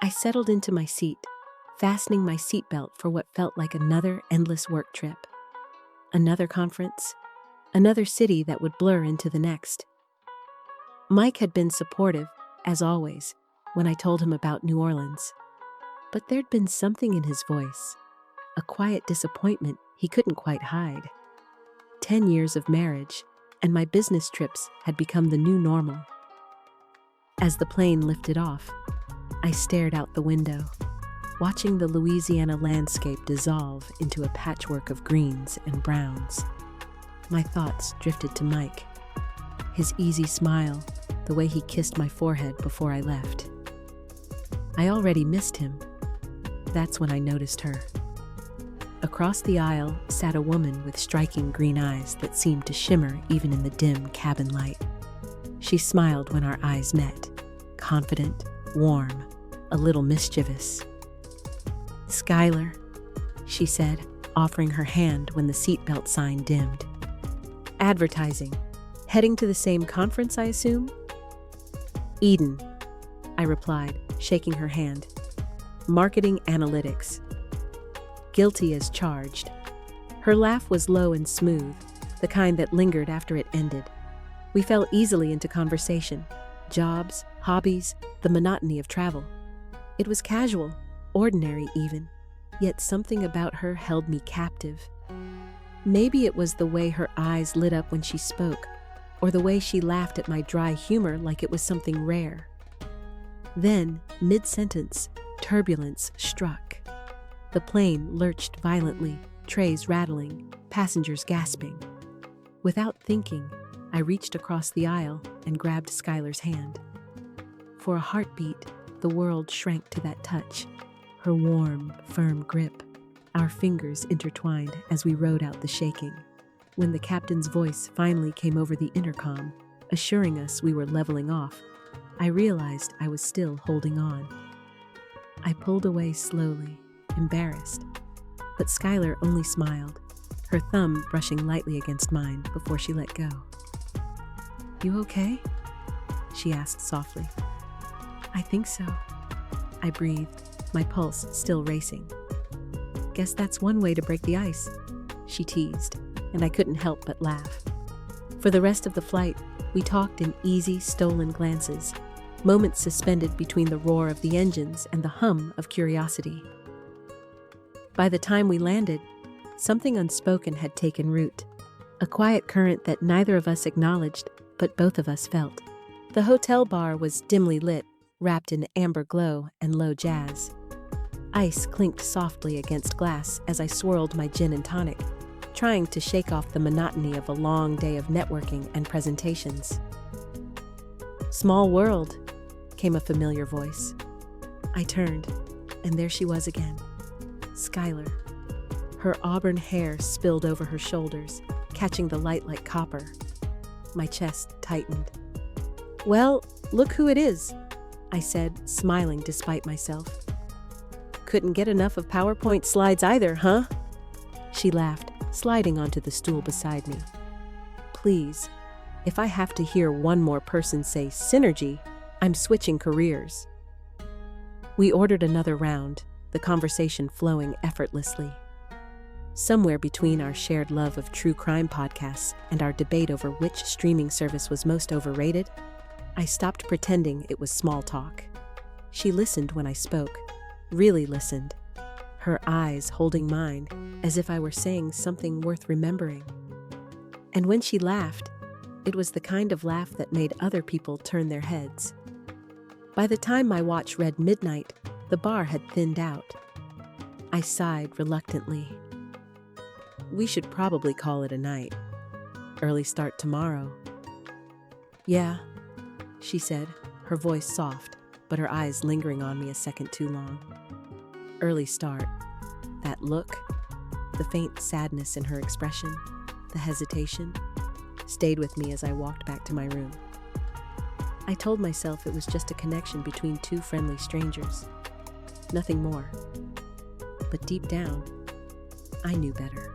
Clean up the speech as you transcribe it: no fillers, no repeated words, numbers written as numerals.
I settled into my seat, fastening my seatbelt for what felt like another endless work trip. Another conference, another city that would blur into the next. Mike had been supportive, as always, when I told him about New Orleans. But there'd been something in his voice, a quiet disappointment he couldn't quite hide. 10 years of marriage, and my business trips had become the new normal. As the plane lifted off, I stared out the window, watching the Louisiana landscape dissolve into a patchwork of greens and browns. My thoughts drifted to Mike, his easy smile, the way he kissed my forehead before I left. I already missed him. That's when I noticed her. Across the aisle sat a woman with striking green eyes that seemed to shimmer even in the dim cabin light. She smiled when our eyes met, confident, warm, a little mischievous. "Skyler," she said, offering her hand when the seatbelt sign dimmed. "Advertising. Heading to the same conference, I assume?" "Eden," I replied, shaking her hand. "Marketing analytics." Guilty as charged. Her laugh was low and smooth, the kind that lingered after it ended. We fell easily into conversation. Jobs, hobbies, the monotony of travel. It was casual, ordinary even, yet something about her held me captive. Maybe it was the way her eyes lit up when she spoke, or the way she laughed at my dry humor like it was something rare. Then, mid-sentence, turbulence struck. The plane lurched violently, trays rattling, passengers gasping. Without thinking, I reached across the aisle and grabbed Skyler's hand. For a heartbeat, the world shrank to that touch, her warm, firm grip, our fingers intertwined as we rode out the shaking. When the captain's voice finally came over the intercom, assuring us we were leveling off, I realized I was still holding on. I pulled away slowly, embarrassed, but Skyler only smiled, her thumb brushing lightly against mine before she let go. "You okay?" she asked softly. "I think so," I breathed, my pulse still racing. "Guess that's one way to break the ice," she teased, and I couldn't help but laugh. For the rest of the flight, we talked in easy, stolen glances, moments suspended between the roar of the engines and the hum of curiosity. By the time we landed, something unspoken had taken root, a quiet current that neither of us acknowledged, but both of us felt. The hotel bar was dimly lit, wrapped in amber glow and low jazz. Ice clinked softly against glass as I swirled my gin and tonic, trying to shake off the monotony of a long day of networking and presentations. "Small world," came a familiar voice. I turned, and there she was again. Skyler. Her auburn hair spilled over her shoulders, catching the light like copper. My chest tightened. "Well, look who it is," I said, smiling despite myself. "Couldn't get enough of PowerPoint slides either, huh?" She laughed, sliding onto the stool beside me. "Please, if I have to hear one more person say synergy, I'm switching careers." We ordered another round, the conversation flowing effortlessly. Somewhere between our shared love of true crime podcasts and our debate over which streaming service was most overrated, I stopped pretending it was small talk. She listened when I spoke, really listened, her eyes holding mine as if I were saying something worth remembering. And when she laughed, it was the kind of laugh that made other people turn their heads. By the time my watch read midnight, the bar had thinned out. I sighed reluctantly. "We should probably call it a night. Early start tomorrow." "Yeah," she said, her voice soft, but her eyes lingering on me a second too long. Early start. That look, the faint sadness in her expression, the hesitation, stayed with me as I walked back to my room. I told myself it was just a connection between two friendly strangers. Nothing more. But deep down, I knew better.